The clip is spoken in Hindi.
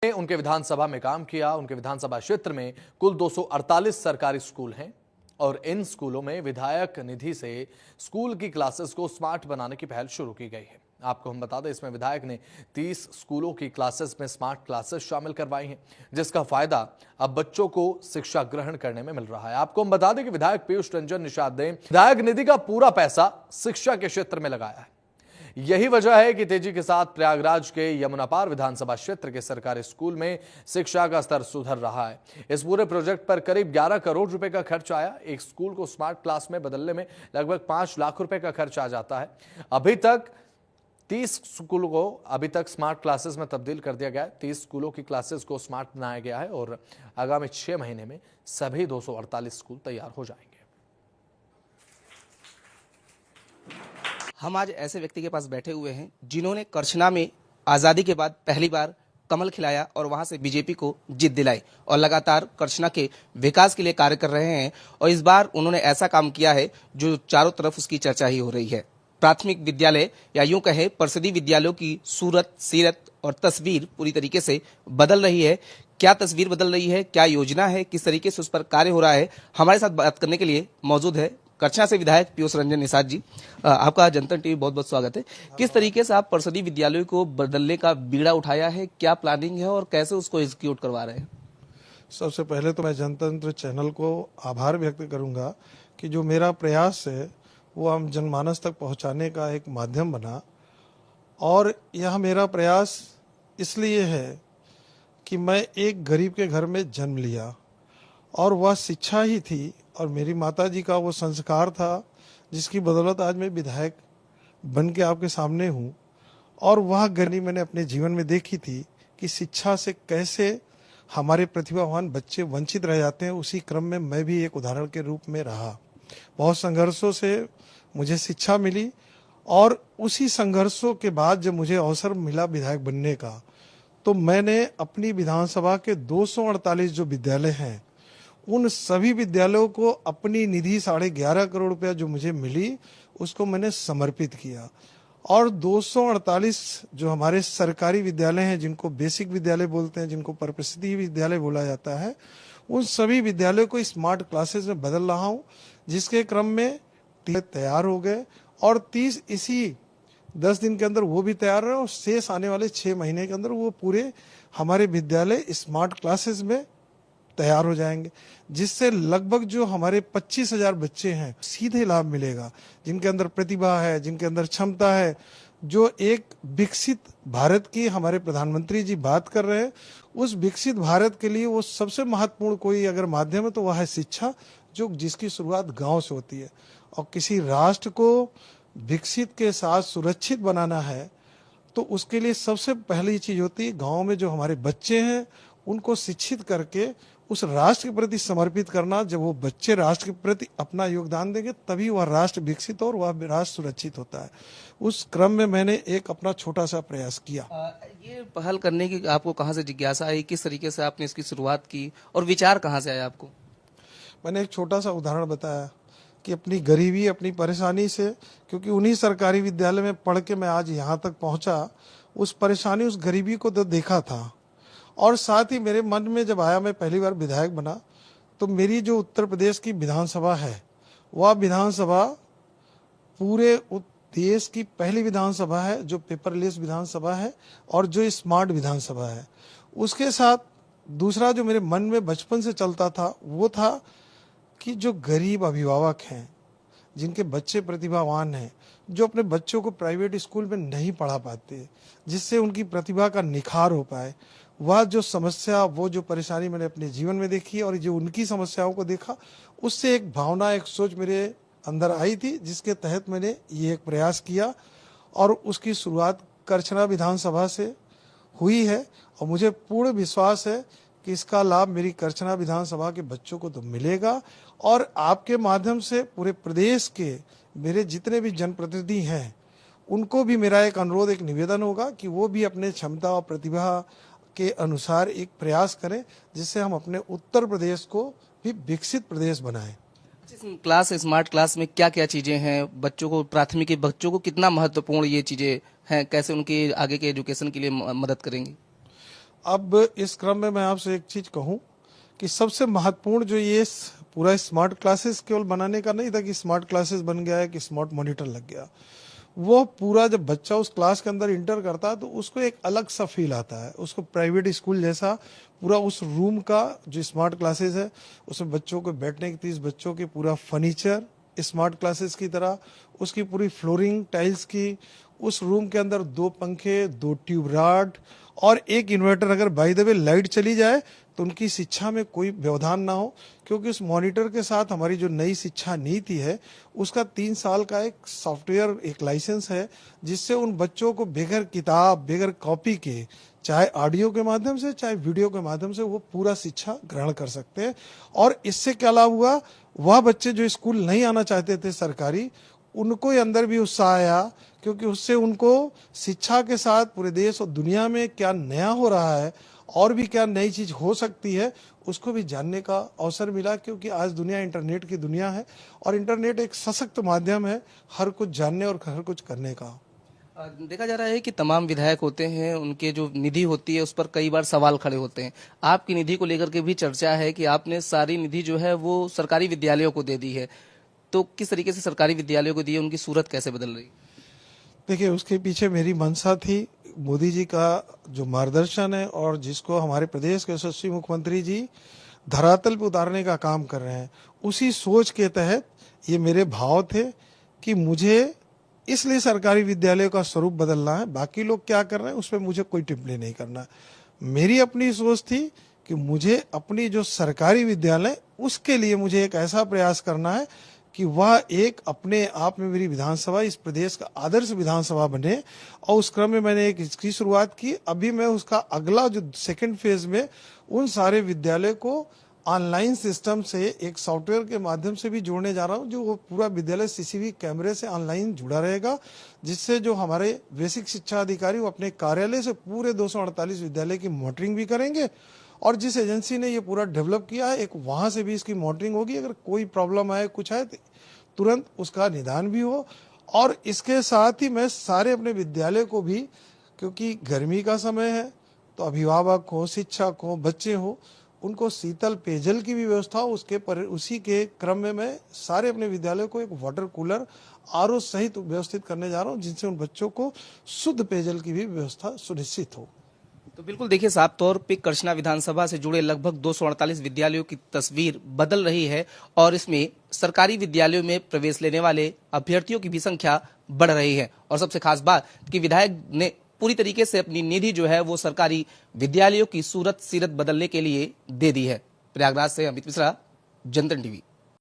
उनके विधानसभा में काम किया। उनके विधानसभा क्षेत्र में कुल 248 सरकारी स्कूल हैं और इन स्कूलों में विधायक निधि से स्कूल की क्लासेस को स्मार्ट बनाने की पहल शुरू की गई है। आपको हम बता दें, इसमें विधायक ने 30 स्कूलों की क्लासेस में स्मार्ट क्लासेस शामिल करवाई हैं, जिसका फायदा अब बच्चों को शिक्षा ग्रहण करने में मिल रहा है। आपको हम बता दें कि विधायक पीयूष रंजन निषाद ने विधायक निधि का पूरा पैसा शिक्षा के क्षेत्र में लगाया है। यही वजह है कि तेजी के साथ प्रयागराज के यमुनापार विधानसभा क्षेत्र के सरकारी स्कूल में शिक्षा का स्तर सुधर रहा है। इस पूरे प्रोजेक्ट पर करीब 11 करोड़ रुपए का खर्च आया। एक स्कूल को स्मार्ट क्लास में बदलने में लगभग 5 लाख रुपए का खर्च आ जाता है। अभी तक 30 स्कूलों को स्मार्ट क्लासेस में तब्दील कर दिया गया है। 30 स्कूलों की क्लासेस को स्मार्ट बनाया गया है और आगामी 6 महीने में सभी 248 स्कूल तैयार हो जाएंगे। हम आज ऐसे व्यक्ति के पास बैठे हुए हैं जिन्होंने करछना में आज़ादी के बाद पहली बार कमल खिलाया और वहां से बीजेपी को जीत दिलाई और लगातार करछना के विकास के लिए कार्य कर रहे हैं। और इस बार उन्होंने ऐसा काम किया है जो चारों तरफ उसकी चर्चा ही हो रही है। प्राथमिक विद्यालय या यूं कहें परिषदीय विद्यालयों की सूरत, सीरत और तस्वीर पूरी तरीके से बदल रही है। क्या तस्वीर बदल रही है, क्या योजना है, किस तरीके से उस पर कार्य हो रहा है, हमारे साथ बात करने के लिए मौजूद है करछना से विधायक पीयूष रंजन निषाद जी। आपका जनता टीवी बहुत बहुत स्वागत है। किस तरीके से आप परिषदीय विद्यालयों को बदलने का बीड़ा उठाया है, क्या प्लानिंग है और कैसे उसको एग्जीक्यूट करवा रहे हैं? सबसे पहले तो मैं जनतंत्र चैनल को आभार व्यक्त करूंगा कि जो मेरा प्रयास है वो हम जनमानस तक पहुंचाने का एक माध्यम बना। और यह मेरा प्रयास इसलिए है कि मैं एक गरीब के घर में जन्म लिया और वह शिक्षा ही थी और मेरी माता जी का वो संस्कार था जिसकी बदौलत आज मैं विधायक बन के आपके सामने हूँ। और वह गरीबी मैंने अपने जीवन में देखी थी कि शिक्षा से कैसे हमारे प्रतिभावान बच्चे वंचित रह जाते हैं। उसी क्रम में मैं भी एक उदाहरण के रूप में रहा। बहुत संघर्षों से मुझे शिक्षा मिली और उसी संघर्षों के बाद जब मुझे अवसर मिला विधायक बनने का, तो मैंने अपनी विधानसभा के 248 जो विद्यालय हैं उन सभी विद्यालयों को अपनी निधि 11.5 करोड़ रुपया जो मुझे मिली उसको मैंने समर्पित किया। और 248 जो हमारे सरकारी विद्यालय हैं, जिनको बेसिक विद्यालय बोलते हैं, जिनको परिषदीय विद्यालय बोला जाता है, उन सभी विद्यालयों को स्मार्ट क्लासेस में बदल रहा हूं, जिसके क्रम में 30 तैयार हो गए और 30 इसी 10 दिन के अंदर वो भी तैयार है और शेष आने वाले 6 महीने के अंदर वो पूरे हमारे विद्यालय स्मार्ट क्लासेस में तैयार हो जाएंगे, जिससे लगभग जो हमारे 25,000 बच्चे हैं सीधे लाभ मिलेगा, जिनके अंदर प्रतिभा है, जिनके अंदर क्षमता है। जो एक विकसित भारत की हमारे प्रधानमंत्री जी बात कर रहे हैं, उस विकसित भारत के लिए वो सबसे महत्वपूर्ण कोई अगर माध्यम है तो वह है शिक्षा, जो जिसकी शुरुआत गांव से होती है। और किसी राष्ट्र को विकसित के साथ सुरक्षित बनाना है तो उसके लिए सबसे पहली चीज होती है गाँव में जो हमारे बच्चे हैं उनको शिक्षित करके उस राष्ट्र के प्रति समर्पित करना। जब वो बच्चे राष्ट्र के प्रति अपना योगदान देंगे तभी वह राष्ट्र विकसित और वह राष्ट्र सुरक्षित होता है। उस क्रम में मैंने एक अपना छोटा सा प्रयास किया। ये पहल करने की आपको कहाँ से जिज्ञासा आई, किस तरीके से आपने इसकी शुरुआत की और विचार कहाँ से आया आपको? मैंने एक छोटा सा उदाहरण बताया कि अपनी गरीबी, अपनी परेशानी से, क्योंकि उन्हीं सरकारी विद्यालय में पढ़ के मैं आज यहाँ तक पहुँचा, उस परेशानी, उस गरीबी को तो देखा था। और साथ ही मेरे मन में जब आया, मैं पहली बार विधायक बना, तो मेरी जो उत्तर प्रदेश की विधानसभा है वह विधानसभा पूरे देश की पहली विधानसभा है जो पेपरलेस विधानसभा है और जो स्मार्ट विधानसभा है। उसके साथ दूसरा जो मेरे मन में बचपन से चलता था वो था कि जो गरीब अभिभावक हैं, जिनके बच्चे प्रतिभावान हैं, जो अपने बच्चों को प्राइवेट स्कूल में नहीं पढ़ा पाते, जिससे उनकी प्रतिभा का निखार हो पाए, वह जो समस्या, वो जो परेशानी मैंने अपने जीवन में देखी और जो उनकी समस्याओं को देखा, उससे एक भावना, एक सोच मेरे अंदर आई थी, जिसके तहत मैंने ये एक प्रयास किया और उसकी शुरुआत करछना विधानसभा से हुई है। और मुझे पूर्ण विश्वास है कि इसका लाभ मेरी करछना विधानसभा के बच्चों को तो मिलेगा और आपके माध्यम से पूरे प्रदेश के मेरे जितने भी जनप्रतिनिधि हैं उनको भी मेरा एक अनुरोध, एक निवेदन होगा कि वो भी अपने क्षमता और प्रतिभा के अनुसार एक प्रयास करें, जिससे हम अपने उत्तर प्रदेश को भी विकसित प्रदेश बनाएं। क्लास, स्मार्ट क्लास में क्या क्या चीजें हैं, बच्चों को, प्राथमिक बच्चों को कितना महत्वपूर्ण ये चीजें हैं, कैसे उनके आगे के एजुकेशन के लिए मदद करेंगी? अब इस क्रम में मैं आपसे एक चीज कहूं कि सबसे महत्वपूर्ण जो ये पूरा स्मार्ट क्लासेस केवल बनाने का नहीं था कि स्मार्ट क्लासेस बन गया है कि स्मार्ट मॉनिटर लग गया। वो पूरा जब बच्चा उस क्लास के अंदर इंटर करता है तो उसको एक अलग सा फील आता है, उसको प्राइवेट स्कूल जैसा पूरा उस रूम का जो स्मार्ट क्लासेस है उसमें बच्चों को बैठने की 30 बच्चों के पूरा फर्नीचर स्मार्ट क्लासेस की तरह, उसकी पूरी फ्लोरिंग टाइल्स की, उस रूम के अंदर 2 पंखे, 2 ट्यूब रॉड और एक इन्वर्टर। अगर बाय द वे लाइट चली जाए तो उनकी शिक्षा में कोई व्यवधान ना हो, क्योंकि उस मॉनिटर के साथ हमारी जो नई शिक्षा नीति है उसका 3 साल का एक सॉफ्टवेयर एक लाइसेंस है, जिससे उन बच्चों को बगैर किताब बगैर कॉपी के, चाहे ऑडियो के माध्यम से चाहे वीडियो के माध्यम से, वो पूरा शिक्षा ग्रहण कर सकते हैं। और इससे क्या लाभ हुआ, वह बच्चे जो स्कूल नहीं आना चाहते थे सरकारी, उनको अंदर भी उत्साह आया, क्योंकि उससे उनको शिक्षा के साथ पूरे देश और दुनिया में क्या नया हो रहा है और भी क्या नई चीज हो सकती है उसको भी जानने का अवसर मिला। क्योंकि आज दुनिया इंटरनेट की दुनिया है और इंटरनेट एक सशक्त माध्यम है हर कुछ जानने और हर कुछ करने का। देखा जा रहा है कि तमाम विधायक होते हैं, उनके जो निधि होती है उस पर कई बार सवाल खड़े होते हैं। आपकी निधि को लेकर के भी चर्चा है कि आपने सारी निधि जो है वो सरकारी विद्यालयों को दे दी है, तो किस तरीके से सरकारी विद्यालयों को दी है, उनकी सूरत कैसे बदल रही? देखिए, उसके पीछे मेरी मंशा थी, मोदी जी का जो मार्गदर्शन है और जिसको हमारे प्रदेश के यशस्वी मुख्यमंत्री जी धरातल पे उतारने का काम कर रहे हैं, उसी सोच के तहत ये मेरे भाव थे कि मुझे इसलिए सरकारी विद्यालयों का स्वरूप बदलना है। बाकी लोग क्या कर रहे हैं उस पर मुझे कोई टिप्पणी नहीं करना। मेरी अपनी सोच थी कि मुझे अपनी जो सरकारी विद्यालय उसके लिए मुझे एक ऐसा प्रयास करना है कि वह एक अपने आप में मेरी विधानसभा इस प्रदेश का आदर्श विधानसभा बने। और उस क्रम में मैंने एक इसकी शुरुआत की। अभी मैं उसका अगला जो सेकंड फेज में उन सारे विद्यालय को ऑनलाइन सिस्टम से एक सॉफ्टवेयर के माध्यम से भी जोड़ने जा रहा हूं, जो वो पूरा विद्यालय सीसीटीवी कैमरे से ऑनलाइन जुड़ा रहेगा, जिससे जो हमारे बेसिक शिक्षा अधिकारी वो अपने कार्यालय से पूरे 248 विद्यालय की मॉनिटरिंग भी करेंगे। और जिस एजेंसी ने ये पूरा डेवलप किया है, एक वहां से भी इसकी मॉनिटरिंग होगी। अगर कोई प्रॉब्लम आए कुछ है तो तुरंत उसका निदान भी हो। और इसके साथ ही मैं सारे अपने विद्यालय को भी, क्योंकि गर्मी का समय है तो अभिभावक हो, शिक्षक हो, बच्चे हो, उनको शीतल पेयजल की भी व्यवस्था हो, उसी के क्रम में मैं सारे अपने विद्यालय को एक वाटर कूलर आरओ सहित व्यवस्थित करने जा रहा हूं, जिनसे उन बच्चों को शुद्ध पेयजल की भी व्यवस्था सुनिश्चित हो। तो बिल्कुल देखिए, साफ तौर पे करछना विधानसभा से जुड़े लगभग 248 विद्यालयों की तस्वीर बदल रही है और इसमें सरकारी विद्यालयों में प्रवेश लेने वाले अभ्यर्थियों की भी संख्या बढ़ रही है। और सबसे खास बात कि विधायक ने पूरी तरीके से अपनी निधि जो है वो सरकारी विद्यालयों की सूरत सीरत बदलने के लिए दे दी है। प्रयागराज से अमित मिश्रा, जनतन टीवी।